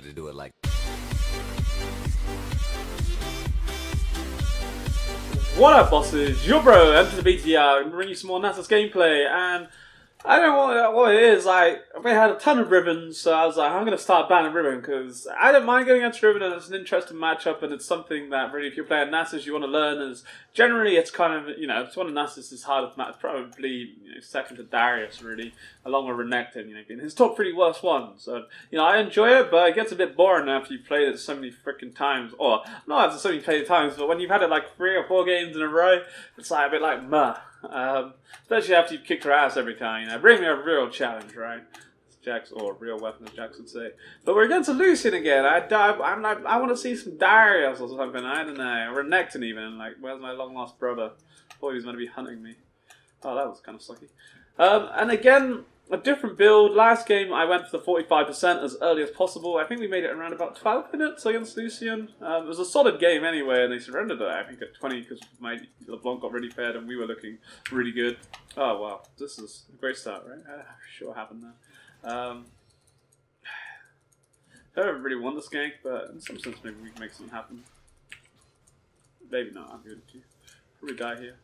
to do it like. What up, bosses? Your bro, enter the BTR, and bring you some more Nasus gameplay, and I don't know what it is. Like, we had a ton of ribbons, so I was like, I'm going to start banning ribbon, because I don't mind going against ribbon, and it's an interesting matchup, and it's something that really, if you're playing Nasus, you want to learn, as generally it's kind of, you know, it's one of Nasus' hardest matches, probably, you know, second to Darius, really, along with Renekton, you know, being his top 3 worst ones. So, you know, I enjoy it, but it gets a bit boring after you've played it so many freaking times, or not after so many played times, but when you've had it like 3 or 4 games in a row, it's like a bit like, meh. Especially after you've kicked her ass every time, you know. Bring me a real challenge, right? Jax, or real weapon, as Jax would say. But we're against a Lucian again. I'm like, I want to see some Darius or something. I don't know, or Renekton even. Like, where's my long lost brother? Thought he was going to be hunting me. Oh, that was kind of sucky. And again, a different build. Last game I went for the 45% as early as possible. I think we made it around about 12 minutes against Lucian. It was a solid game anyway, and they surrendered it, I think, at 20 because my LeBlanc got really fed and we were looking really good. Oh wow, this is a great start, right? Sure what happened there. I don't really want this gank, but in some sense maybe we can make something happen. Maybe not, I'm going to probably die here.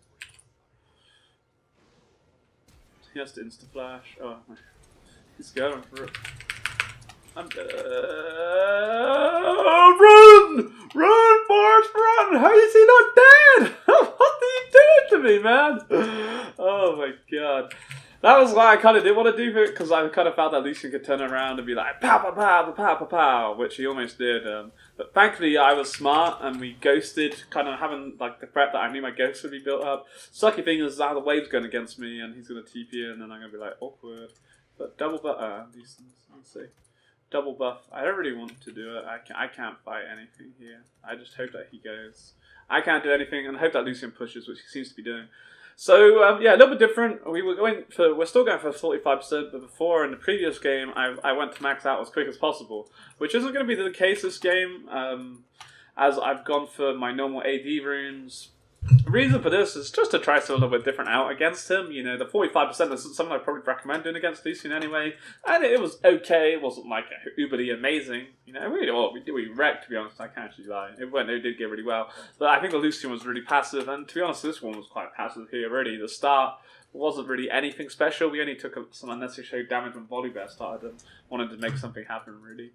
He has to insta-flash. Oh, he's going for it. I'm dead. Run! Run, Forrest, run! How is he not dead? What are you doing to me, man? Oh my god. That was why I kind of didn't want to do it, because I kind of felt that Lucian could turn around and be like, pow, pow, pow, pow, pow, pow, which he almost did. But thankfully, I was smart, and we ghosted, kind of having like the threat that I knew my ghost would be built up. Sucky thing is now the wave's going against me, and he's going to TP in, and I'm going to be like, awkward. But double buff, decent, let's see. Double buff, I don't really want to do it. I can't fight anything here. I just hope that he goes. I can't do anything, and I hope that Lucian pushes, which he seems to be doing. So, yeah, a little bit different. We're still going for 45%, but before, in the previous game, I went to max out as quick as possible, which isn't going to be the case this game, as I've gone for my normal AD runes. The reason for this is just to try something a little bit different out against him. You know, the 45% is something I'd probably recommend doing against Lucian anyway, and it was okay. It wasn't like uberly amazing. You know, we wrecked, to be honest. I can't actually lie. It did get really well, but I think the Lucian was really passive, and to be honest, this one was quite passive here already. The start wasn't really anything special. We only took some unnecessary damage when Volibear started and wanted to make something happen, really.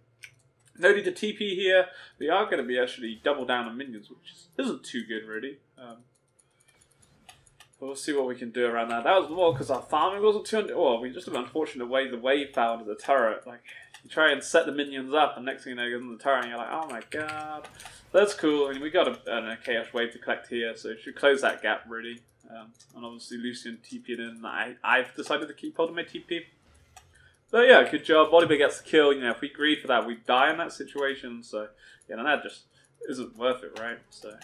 No need to TP here. We are going to be actually double down on minions, which isn't too good, really. But we'll see what we can do around that. That was more because our farming wasn't too... Well, we just have an unfortunate way the wave fell into the turret. Like, you try and set the minions up, and next thing you know, it goes in the turret, and you're like, oh my god. That's cool. I mean, we got a chaos wave to collect here, so it should close that gap, really. And obviously, Lucian TP'd in. I've decided to keep holding my TP. So yeah, good job. Volibear gets the kill. You know, if we greed for that, we die in that situation. So yeah, and that just isn't worth it, right? So,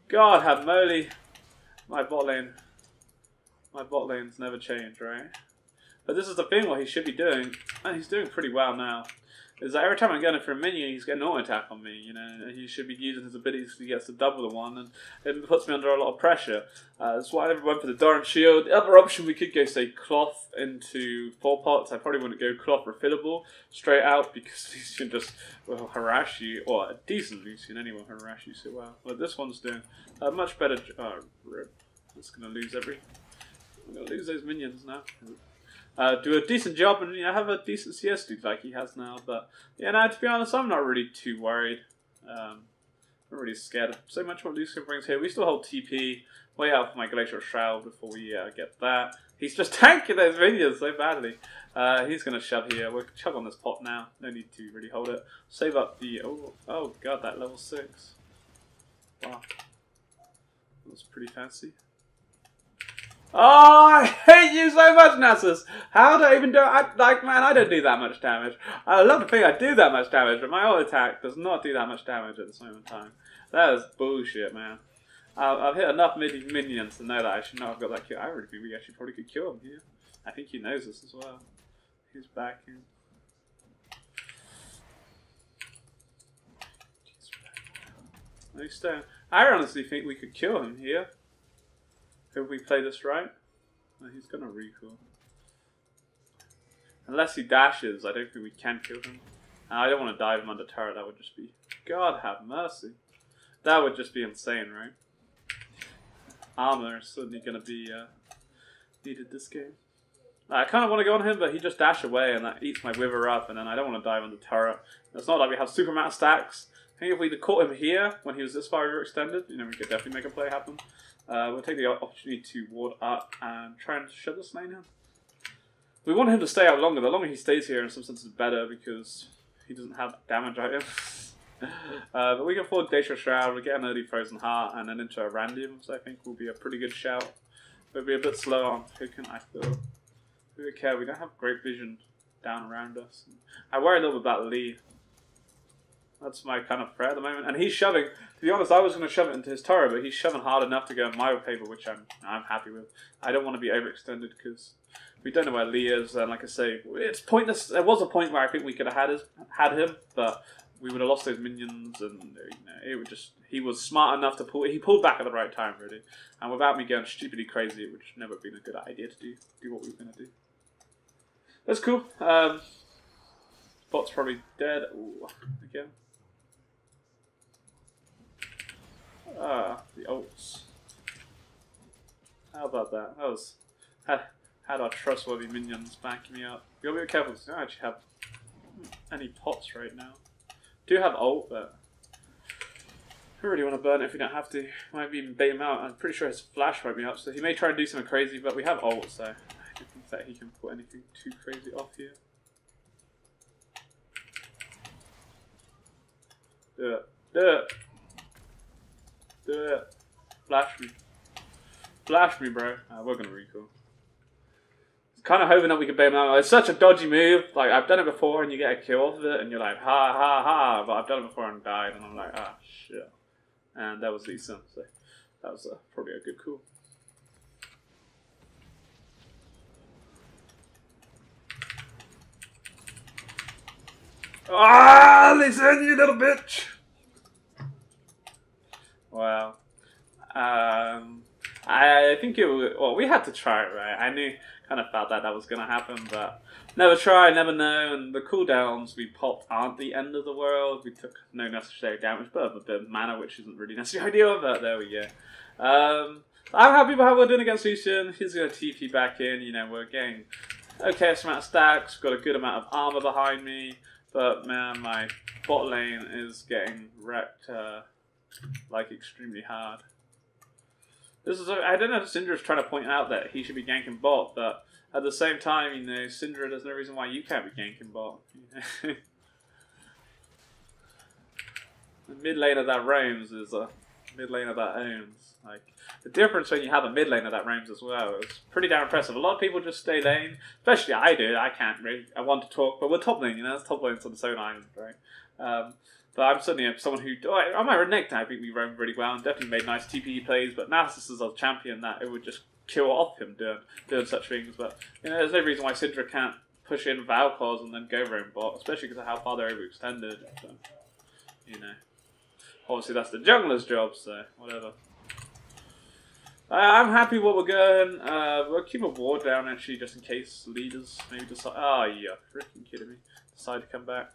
God have moly, my bot lane's never changed, right? But this is the thing what he should be doing, and he's doing pretty well now. Is that every time I'm going for a minion, he's getting an auto attack on me. You know, he should be using his abilities to get to double the one, and it puts me under a lot of pressure. That's why I never went for the Doran Shield. The other option, we could go, say, Cloth into 4 pots. I probably wouldn't go Cloth refillable straight out, because Lucian just will harass you, or a decent Lucian anyway will harass you so well. But this one's doing a much better. Rip. It's going to lose I'm going to lose those minions now. Do a decent job and, you know, have a decent CS dude like he has now. But yeah, no, to be honest, I'm not really too worried. I'm not really scared of so much what Lucian brings here. We still hold TP way out for my Glacial Shroud before we get that. He's just tanking those minions so badly. He's going to shove here. We'll chug on this pot now. No need to really hold it. Save up the... Oh god, that level 6. Wow. That's pretty fancy. Oh, I hate you so much, Nasus. How do I even do it? Man, I don't do that much damage. I love to think I do that much damage, but my auto attack does not do that much damage at this moment in time. That is bullshit, man. I've hit enough minions to know that I should not have got that kill. I really think we actually probably could kill him here. I think he knows this as well. He's back in. No stone. I honestly think we could kill him here. If we play this right, he's going to recall. Unless he dashes, I don't think we can kill him. I don't want to dive him under turret. That would just be... God have mercy. That would just be insane, right? Armor is certainly going to be needed this game. I kind of want to go on him, but he just dashed away and that eats my Wither up, and then I don't want to dive under turret. It's not like we have super amount of stacks. I think if we'd caught him here when he was this far overextended, you know, we could definitely make a play happen. We'll take the opportunity to ward up and try and shut this lane in. We want him to stay out longer. The longer he stays here, in some sense, is better because he doesn't have damage items. But we can afford Glacial Shroud, we'll get an early Frozen Heart, and then into a Randium, so I think will be a pretty good shout. We'll be a bit slower on Token, I feel. We don't care, we don't have great vision down around us. I worry a little bit about Lee. That's my kind of threat at the moment. And he's shoving. To be honest, I was going to shove it into his turret, but he's shoving hard enough to go in my favor, which I'm happy with. I don't want to be overextended because we don't know where Lee is. And like I say, it's pointless. There was a point where I think we could have had him, but we would have lost those minions, and you know, it would just. He was smart enough to pull. He pulled back at the right time, really. And without me going stupidly crazy, it would never have been a good idea to do what we were going to do. That's cool. Bot's probably dead. Ooh, again. The ults. How about that? That was had our trustworthy minions backing me up. You gotta be careful because I don't actually have any pots right now. Do have ult, but I don't really want to burn it if we don't have to. Might even bait him out. I'm pretty sure his flash won't be up, so he may try and do something crazy, but we have ult, so I don't think that he can put anything too crazy off here. Do it. Do it. Do it. Flash me. Flash me, bro. We're gonna recall. Kind of hoping that we can bail him out. It's such a dodgy move. Like, I've done it before and you get a kill off of it and you're like, ha ha ha. But I've done it before and died and I'm like, ah, shit. And that was decent. So that was probably a good call. Ah, listen, you little bitch. Wow. I think it was, well, we had to try it, right? I knew, kind of felt that was going to happen, but never try, never know, and the cooldowns we popped aren't the end of the world. We took no necessary damage, but a bit of mana, which isn't really necessarily ideal, but there we go. I'm happy with how we're doing against Lucian. He's going to TP back in, you know, we're getting okay amount of stacks, got a good amount of armor behind me, but man, my bot lane is getting wrecked, like, extremely hard. This is I don't know if Syndra's trying to point out that he should be ganking bot, but at the same time, you know, Syndra, there's no reason why you can't be ganking bot. You know? The mid laner that roams is a mid laner that owns. Like, the difference when you have a mid laner that roams as well is pretty damn impressive. A lot of people just stay lane, especially I do. I can't really. I want to talk, but we're top lane, you know, it's top lane's on its own island, right? But I'm certainly someone who, on my Renekton, I think we roamed really well and definitely made nice TPE plays, but Nasus is a champion that it would just kill off him doing such things. But, you know, there's no reason why Syndra can't push in Valcors and then go roam bot, especially because of how far they're overextended. So, you know, obviously that's the jungler's job, so whatever. I'm happy what we're going. We'll keep a ward down actually, just in case leaders maybe decide. Oh, you're freaking kidding me. Decide to come back.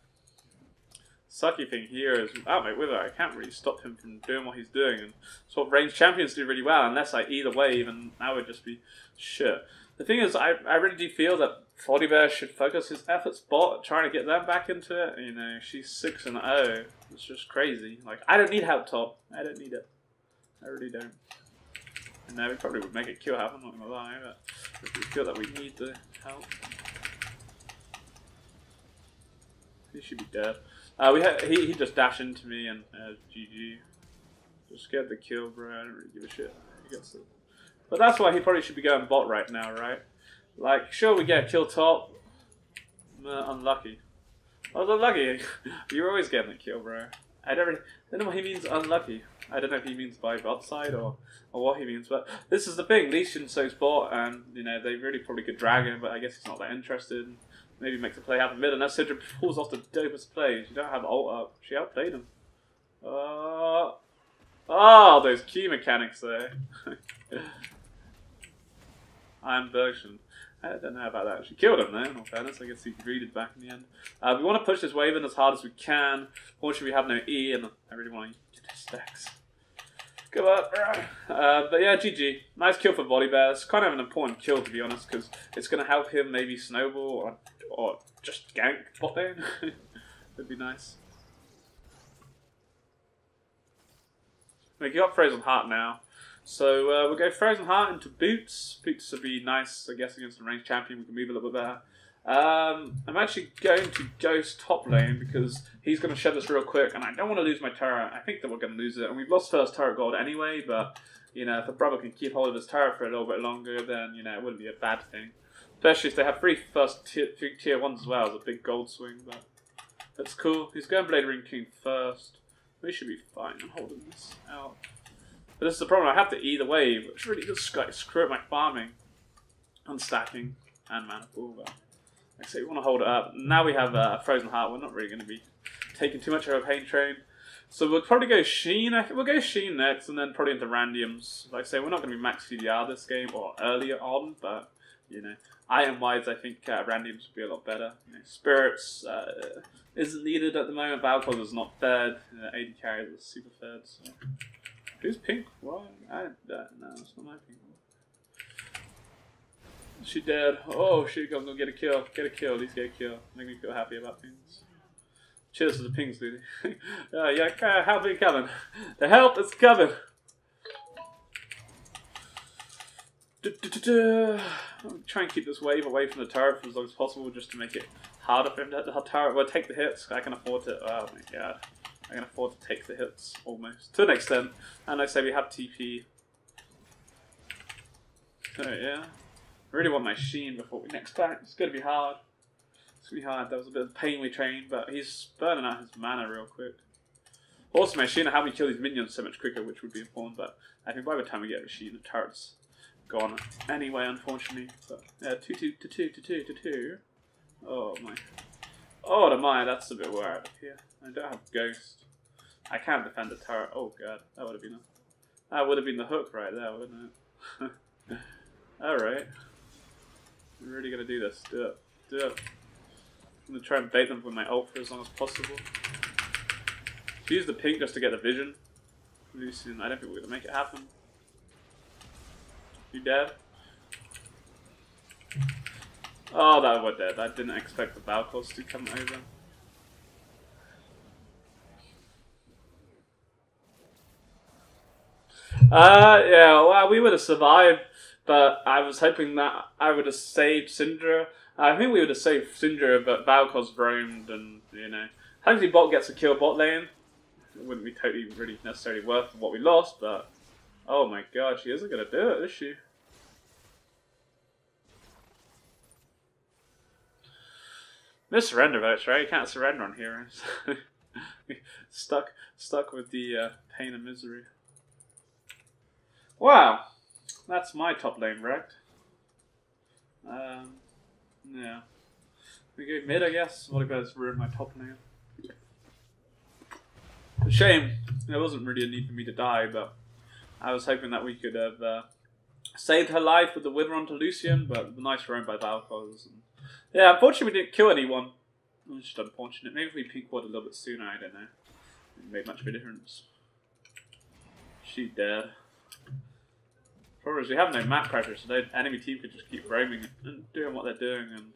Sucky thing here is, out my Wither, I can't really stop him from doing what he's doing, and sort of ranged champions do really well, unless I either way, even that would just be shit. The thing is, I really do feel that Volibear should focus his efforts bot, trying to get them back into it. You know, she's 6-0. It's just crazy. Like, I don't need help top. I don't need it. I really don't. And now we probably would make a kill happen, I'm not gonna lie, but if we feel that we need the help. He should be dead. He just dashed into me and GG. Just get the kill, bro. I don't really give a shit. He gets it. But that's why he probably should be going bot right now, right? Like, sure, we get a kill top. Unlucky. I was unlucky. You're always getting the kill, bro. I don't know what he means unlucky. I don't know if he means by bot side or what he means, but this is the thing. Lucian so's bot, and you know they really probably could drag him, but I guess he's not that interested. Maybe makes a play happen mid, and that Syndra pulls off the dopest plays. You don't have ult up. She outplayed him. Oh, those key mechanics there. I'm version. I don't know about that. She killed him though, in all fairness. I guess he greeted back in the end. We want to push this wave in as hard as we can. Fortunately, we have no E, and I really want to get his stacks. Good luck. But yeah, GG. Nice kill for Body Bears. Kind of an important kill, to be honest, because it's going to help him maybe snowball or just gank bot lane. Would be nice. We got Frozen Heart now. So we'll go Frozen Heart into Boots. Boots would be nice, I guess, against the ranged champion. We can move a little bit better. I'm actually going to Ghost top lane because he's going to shed this real quick, and I don't want to lose my turret. I think that we're going to lose it, and we've lost first turret gold anyway, but, you know, if the brother can keep hold of his turret for a little bit longer, then, you know, it wouldn't be a bad thing. Especially if they have three tier 1s as well. It's a big gold swing, but that's cool. He's going Blade Ring King first. We should be fine. I'm holding this out. But this is the problem. I have to E the wave, which really does like, screw up my farming, unstacking, and mana pool. But like I say, we want to hold it up. Now we have a Frozen Heart. We're not really going to be taking too much of a pain train. So we'll probably go Sheen. We'll go Sheen next, and then probably into Randiums. Like I say, we're not going to be max CDR this game, or earlier on, but, you know, item-wise, I think Randiums would be a lot better. You know, Spirits isn't needed at the moment. Valkyrie is not fed. AD carries are super fed. So. Who's pink? Why? No, it's not my pink. She dead. Oh, she I'm gonna get a kill. Get a kill. At least get a kill. Make me feel happy about things. Cheers to the pings, dude. Yeah, help is coming. The help is coming. I'll try and keep this wave away from the turret for as long as possible, just to make it harder for him to hit the turret. Well, take the hits. I can afford to. Oh my god. I can afford to take the hits, almost. To an extent. And like I say, we have TP. So yeah. I really want my Sheen before we next back. It's going to be hard. It's going to be hard. That was a bit of pain we trained, but he's burning out his mana real quick. Also, my Sheen will help me kill these minions so much quicker, which would be important, but I think by the time we get a Sheen, the turret's gone anyway, unfortunately. But yeah, 2-2. Oh my. Oh my, that's a bit weird up here. I don't have Ghost. I can't defend the turret. Oh god, that would have been the hook right there, wouldn't it? Alright. I'm really gonna do this. Do it. Do it. I'm gonna try and bait them with my ult for as long as possible. Use the pink just to get the vision. Lucian, I don't think we're gonna make it happen. You dead? Oh, that we're dead. I didn't expect the Valkyries to come over. Yeah, well, we would have survived, but I was hoping that I would have saved Syndra. I think we would have saved Syndra, but Valkyries roamed, and, you know, hopefully bot gets a kill bot lane. It wouldn't be totally really necessarily worth what we lost, but oh my god, she isn't gonna do it, is she? No surrender votes, right? You can't surrender on heroes. stuck with the pain and misery. Wow, that's my top lane wrecked. Yeah. We go mid, I guess. What about this ruin my top lane? A shame. There wasn't really a need for me to die, but I was hoping that we could have saved her life with the wither onto Lucian, but the nice roam by Valkyries. Yeah, unfortunately we didn't kill anyone. It was just unfortunate. Maybe if we pink ward a little bit sooner, I don't know. It made much of a difference. She dead. Problem is we have no map pressure, so the enemy team could just keep roaming and doing what they're doing and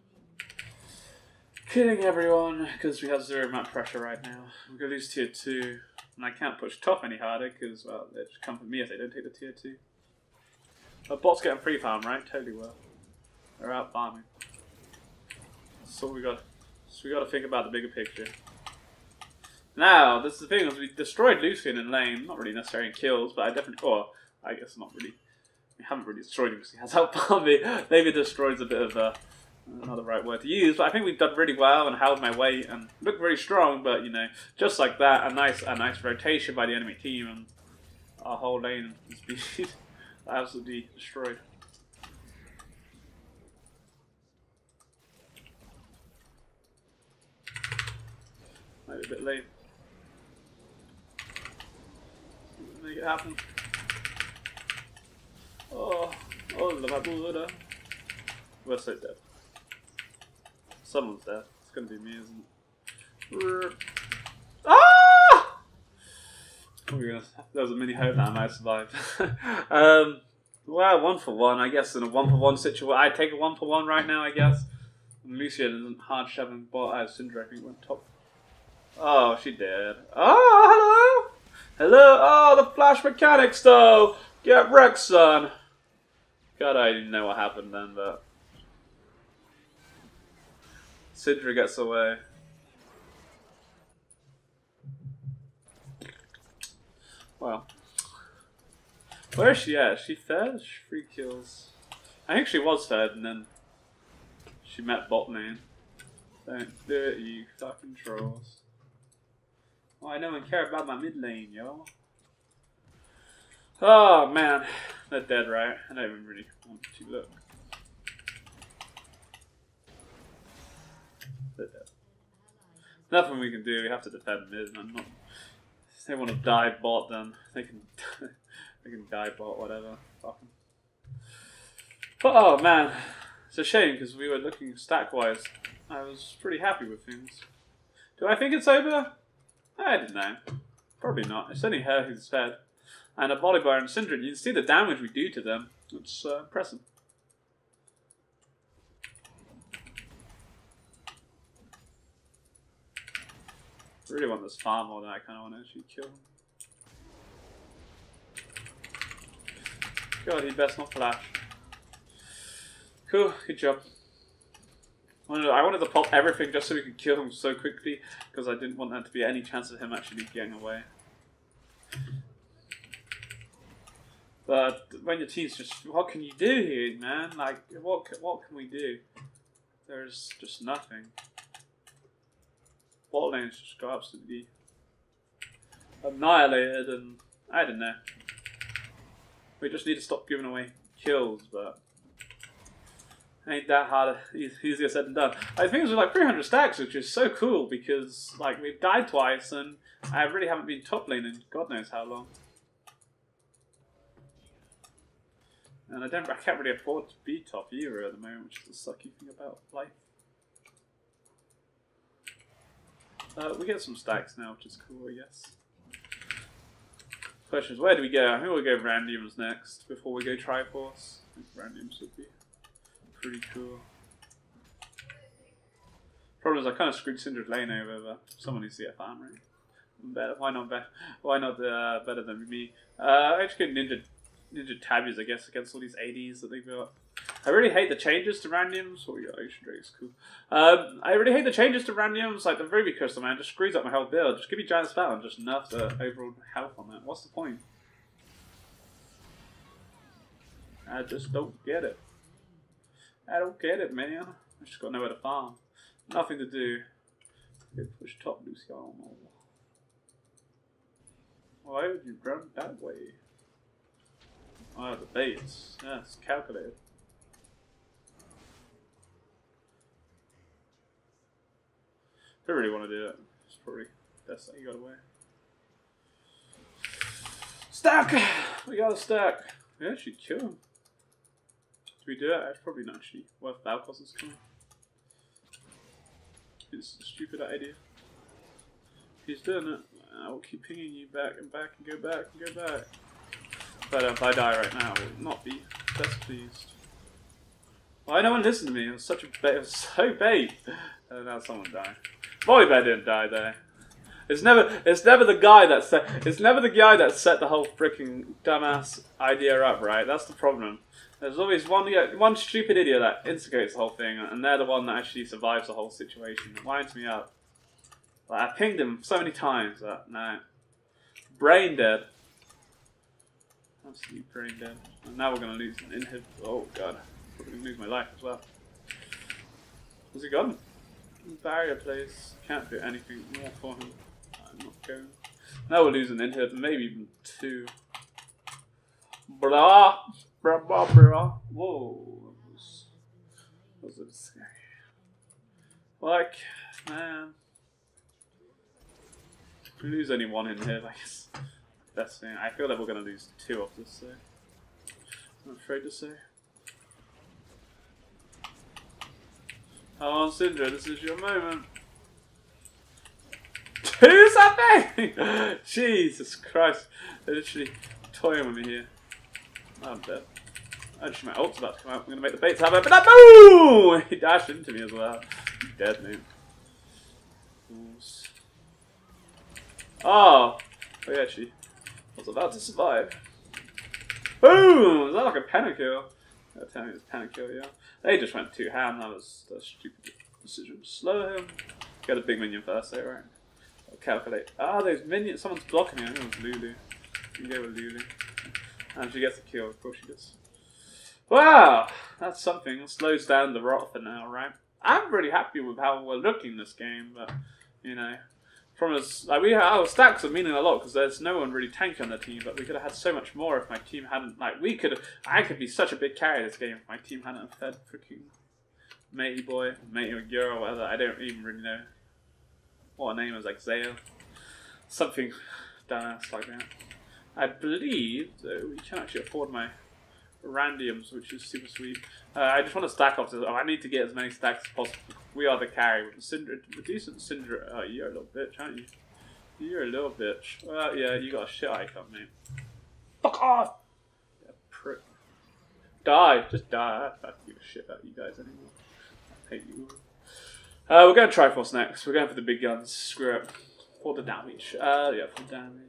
killing everyone because we have 0 map pressure right now. We're going to lose tier 2, and I can't push top any harder because, well, they just come for me if they don't take the tier 2. But bot's getting free farm, right? Totally will. They're out farming. So we got to think about the bigger picture. Now, this is the thing, is we destroyed Lucian in lane, not really necessarily in kills, but I definitely, or I guess not really. We haven't really destroyed him because he has outfarmed me. Maybe destroyed's a bit of not the right word to use, but I think we've done really well and held my weight and looked very strong. But you know, just like that, a nice rotation by the enemy team, and our whole lane is being absolutely destroyed. Maybe a bit late. Make it happen. Oh, la babura. We're so dead. Someone's dead. It's gonna be me, isn't it? Ah! Oh yes, there was a mini hope that I might survive. Well, 1 for 1, I guess. In a 1 for 1 situation, I'd take a 1 for 1 right now, I guess. And Lucian isn't hard shoving bot. Syndra, I think, went top. Oh, she did. Oh, hello! Hello! Oh, the flash mechanics, though! Get wrecked, son! God, I didn't know what happened then, but. Syndra gets away. Well. Where is she at? Is she fed? 3 kills. I think she was fed and then she met bot lane. Don't do it, you fucking trolls. Oh, I don't care about my mid lane, yo. Oh man. They're dead, right? I don't even really want to look. They're dead. Nothing we can do, we have to defend mid. I'm not. If they want to dive bot, then they can. They can dive bot, whatever. Fuck 'em. But oh man, it's a shame because we were looking stack wise. I was pretty happy with things. Do I think it's over? I don't know. Probably not. It's only her who's fed. And a Volibear and Syndra, you can see the damage we do to them. It's impressive. I really want this farm more than I kind of want to actually kill him. God, he best not flash. Cool, good job. I wanted to pop everything just so we could kill him so quickly because I didn't want there to be any chance of him actually getting away. But when your team's just, what can you do here, man? Like, what can we do? There's just nothing. Bot lanes just got absolutely annihilated, and I don't know. We just need to stop giving away kills, but ain't that hard. Easier said than done. I think it was like 300 stacks, which is so cool because like we've died twice, and I really haven't been top lane in God knows how long. And I can't really afford to be top either at the moment, which is the sucky thing about life. We get some stacks now, which is cool, I guess. Question is, where do we go? I think we'll go randoms next before we go Triforce. I think randoms would be pretty cool. Problem is, I kind of screwed Syndra's lane over, but someone needs to get a farm right. Better. Why not better? Why not better than me? I actually get ninja tabbies, I guess, against all these ADs that they built. I really hate the changes to randoms. Oh yeah, Ocean Drake's cool. I really hate the changes to randoms, like the Ruby Crystal, man. Just screws up my whole build. Just give me Giant Spell and just nerf the overall health on that. What's the point? I just don't get it. I don't get it, man. I just got nowhere to farm. Nothing to do. Go push top Lucian. Why would you run that way? Oh, the baits. Yeah, it's calculated. Don't really want to do it. It's probably best that you got away. Stack! We got a stack. We actually kill him. Do we do it? It's probably not actually worth Valkos is coming. It's a stupid idea. He's doing it. I will keep pinging you back and back and go back and go back. But if I die right now, I will not be best pleased. Why no one listened to me? It was such a bait. It was so bait. And now someone died. Volibear didn't die there. It's never the guy that set the whole freaking dumbass idea up, right? That's the problem. There's always one stupid idiot that instigates the whole thing, and they're the one that actually survives the whole situation. It winds me up. Like, I pinged him so many times that no. Brain dead. Absolutely brain dead. And now we're gonna lose an inhib. Oh god. We're gonna lose my life as well. Where's he gone? Barrier place. Can't do anything more for him. I'm not going. Now we'll lose an inhib, maybe even 2. Blah! Blah blah blah. Whoa. That was a bit scary. Like, man. If we lose only 1 inhib, I guess. Best thing. I feel that we're going to lose 2 of this, so I'm afraid to say. Come on, Syndra, this is your moment. Do something! Jesus Christ. They're literally toying with me here. Oh, I'm dead. Actually, my ult's about to come out. I'm going to make the baits happen, but that boom! He dashed into me as well. He's dead, mate. Oh! I actually was about to survive. Boom! Is that like a panic kill? They're telling me it's a panic kill, yeah. They just went 2 ham. That was a stupid decision. Slow him. Get a big minion first, though, right? I'll calculate. Ah, those minions. Someone's blocking me. I think it was Lulu. You can go with Lulu. And she gets a kill. Of course she does. Wow! That's something. It slows down the rot for now, right? I'm really happy with how we're looking this game, but, you know. From us, like our stacks are meaning a lot because there's no one really tanking on the team, but we could have had so much more if my team hadn't, like, I could be such a big carry this game if my team hadn't fed freaking Matey Boy, Matey or Girl or whatever. I don't even really know what her name is, like Zaya. Something dumbass like that. I believe, though, we can actually afford my randoms, which is super sweet. I just want to stack off this. I need to get as many stacks as possible. We are the carry with Syndra, a decent Syndra. Oh, you're a little bitch, aren't you? You're a little bitch. Well, yeah, you got a shit icon, mate. Fuck off! Yeah, prick. Die, just die. I don't give a shit about you guys anymore. I hate you. We're going to Triforce next. We're going for the big guns. Screw it. For the damage. Yeah, for damage.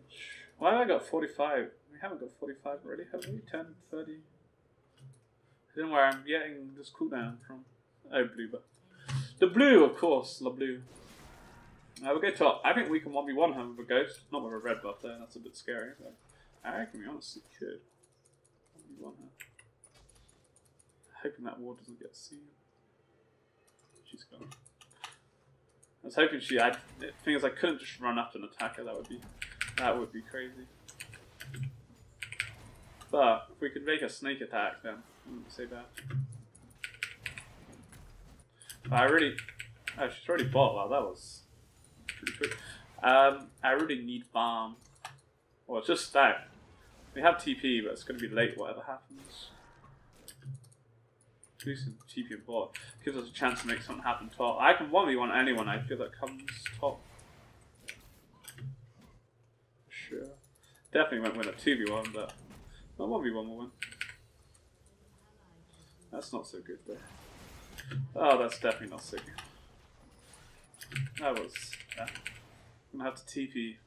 Why have I got 45? We haven't got 45 already, have we? 10, 30. I don't know where I'm getting this cooldown from. Oh, blue, but the blue, of course, the blue. We'll go top. I think we can 1v1 her with a ghost, not with a red buff there. That's a bit scary. But I reckon we honestly could 1v1 her. Hoping that ward doesn't get seen. She's gone. I was hoping she. The thing is, I couldn't just run up and attack her. That would be crazy. But if we could make a snake attack, then I wouldn't say bad. But oh, she's already bought. Wow, that was pretty quick. I really need farm. Well, it's just stack. We have TP, but it's going to be late whatever happens. Lucian TP and bot gives us a chance to make something happen top. I can 1v1 anyone I feel that comes top. Sure. Definitely won't win a 2v1, but not 1v1 will win. That's not so good there. Oh, that's definitely not so good. That was. Yeah. I'm gonna have to TP.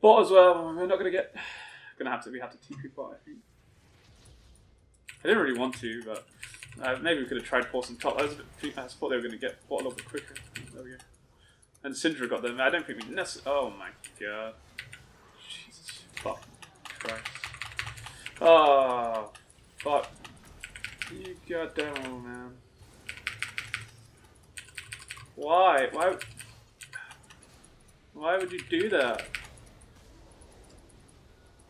Bot as well. We're not gonna get. We have to TP bot, I think. I didn't really want to, but maybe we could have tried forcing top. I thought they were gonna get bot a little bit quicker. There we go. And Syndra got them. I don't think we necessarily. Oh my god. Jesus fuck Christ. Oh fuck. You goddamn old man. Why? Why would you do that?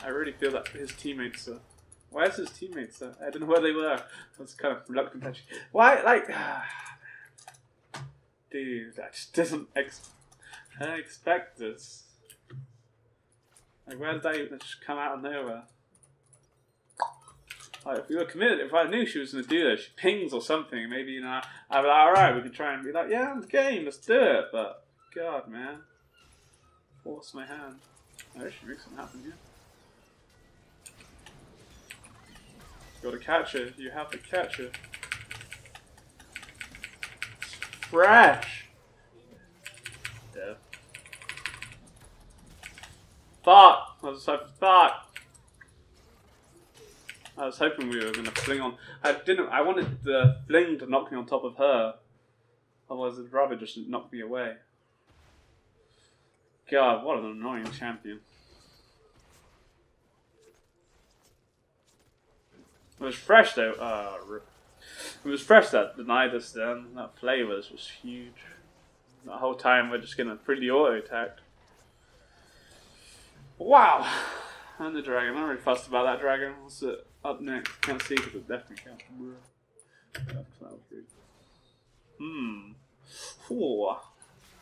I really feel that his teammates are. Why is his teammates there? I don't know where they were. I was kind of reluctant actually. Why? Like. Dude, I just didn't expect this. Like, where did they just come out of nowhere? Like, if we were committed, if I knew she was going to do this, she pings or something, maybe, you know, I'd be like, alright, we can try and be like, yeah, I'm game, let's do it. But, God, man. Force my hand. I should make something happen here. You gotta catch her. You have to catch her. Fresh! Yeah. Fuck! I was like, fuck! I was hoping we were gonna fling on. I wanted the fling to knock me on top of her. Otherwise, I'd rather just knock me away. God, what an annoying champion. It was fresh though. It was fresh that denied us then. That flavors was huge. The whole time we're just getting pretty auto attacked. Wow! And the dragon. I'm not really fussed about that dragon. What's it up next? Can't see because it definitely can't. Ooh.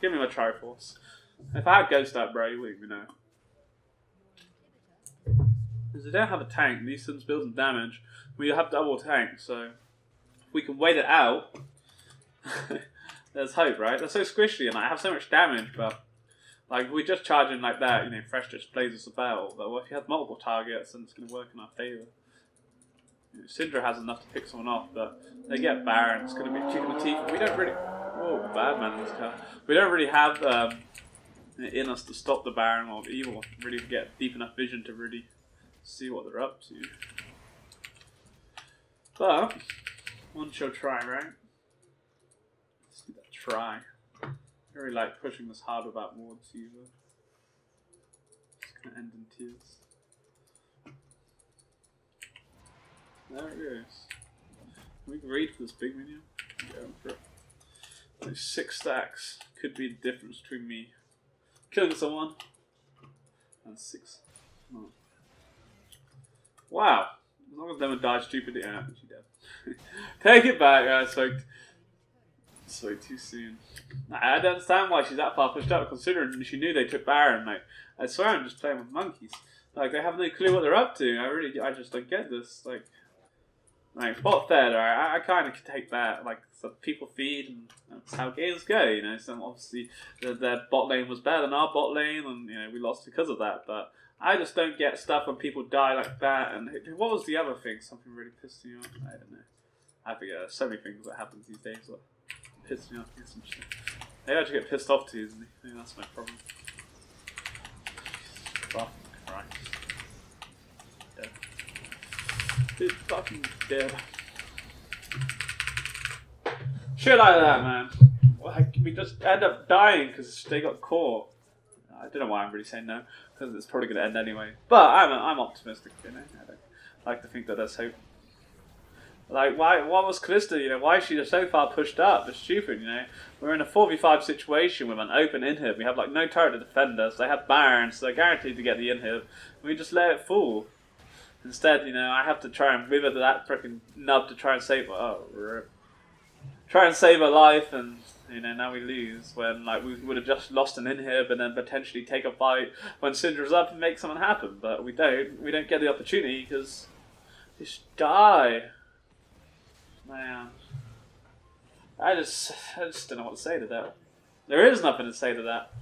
Give me my Triforce. If I had Ghost out, bro, you wouldn't even know. Because they don't have a tank. These things build damage. We have double tank, so we can wait it out, there's hope, right? They're so squishy and I have so much damage, but like we just charge in like that, you know, Fresh just plays us about. But if you have multiple targets, then it's going to work in our favour. You know, Syndra has enough to pick someone off, but they get Baron. It's going to be kicking the teeth. We don't really. Oh, bad man in this car. We don't really have in us to stop the Baron or Evil. Really get deep enough vision to really see what they're up to. But one shall try, right? Let's do that try. I really like pushing this hard without wards either. It's gonna end in tears. There it goes. We can read for this big minion. Go for it. Those 6 stacks could be the difference between me killing someone and 6. Oh. Wow. As long as no one died stupidly, yeah, she dead. Take it back, I spoke too soon. I don't understand why she's that far pushed up, considering she knew they took Baron, mate. I swear I'm just playing with monkeys. Like, they have no clue what they're up to. I just don't get this. Like bot fed, alright, I kind of take that. Like, so people feed, and that's how games go, you know. So obviously, their bot lane was better than our bot lane, and, you know, we lost because of that, but I just don't get stuff when people die like that. And what was the other thing? Something really pissed me off? I don't know. I forget. There's so many things that happen these days that piss me off. It's interesting. Maybe I just get pissed off too, isn't it? Maybe that's my problem. Fuck Christ. Dead. Dude, fucking dead. Shit like that, man. Like, we just end up dying because they got caught. I don't know why I'm really saying no, because it's probably going to end anyway. But I'm optimistic, you know. I like to think that there's hope. Like, what was Calista, you know, why is she so far pushed up? It's stupid, you know. We're in a 4v5 situation with an open inhib. We have, like, no turret to defend us. They have Baron, so they're guaranteed to get the inhib. We just let it fall. Instead, you know, I have to try and wither that freaking nub to try and save her life, and, you know, now we lose when, like, we would have just lost an inhib and then potentially take a fight when Syndra's up and make something happen. But we don't get the opportunity because just die. Man, I just don't know what to say to that. There is nothing to say to that.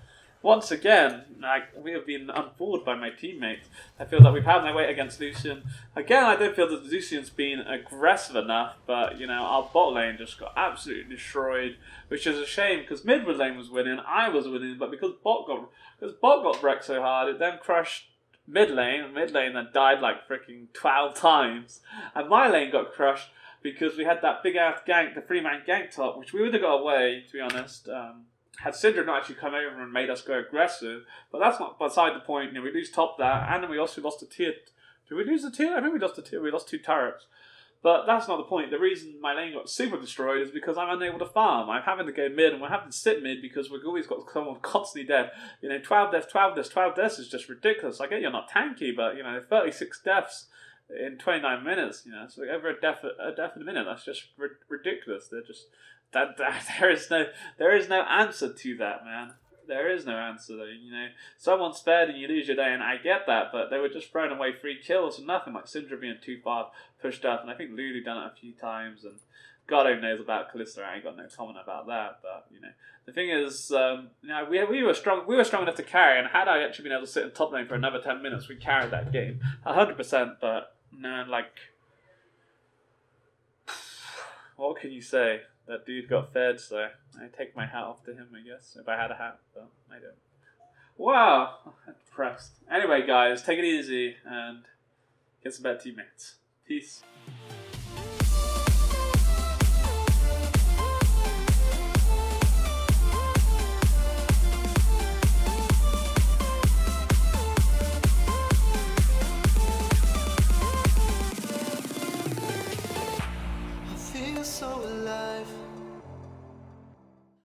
Once again, like, we have been unfooled by my teammates. I feel that we've had my weight against Lucian. Again, I don't feel that Lucian's been aggressive enough, but, you know, our bot lane just got absolutely destroyed, which is a shame because mid lane was winning, I was winning, but because bot got wrecked so hard, it then crushed mid lane then died like freaking 12 times, and my lane got crushed because we had that big ass gank, the 3-man gank top, which we would have got away, to be honest, had Syndra not actually come over and made us go aggressive. But that's not beside the point. You know, we lose top that, and then we also lost a tier. Did we lose the tier? I think we lost the tier. We lost 2 turrets. But that's not the point. The reason my lane got super destroyed is because I'm unable to farm. I'm having to go mid, and we're having to sit mid because we've always got someone constantly dead. You know, 12 deaths, 12 deaths, 12 deaths is just ridiculous. I get you're not tanky, but, you know, 36 deaths in 29 minutes, you know, it's like over a death in a minute. That's just ridiculous. They're just there is no answer to that, man. There is no answer though. You know, someone's spared and you lose your day, and I get that, but they were just throwing away 3 kills and nothing, like Syndra being too far pushed up, and I think Lulu done it a few times, and God only knows about Calista. I ain't got no comment about that, but, you know, the thing is, you know, we were strong enough to carry, and had I actually been able to sit in top lane for another 10 minutes, we carried that game 100%. But no, like, what can you say? That dude got fed, so I take my hat off to him, I guess, if I had a hat, but I don't. Wow, I'm depressed. Anyway, guys, take it easy and get some better teammates. Peace.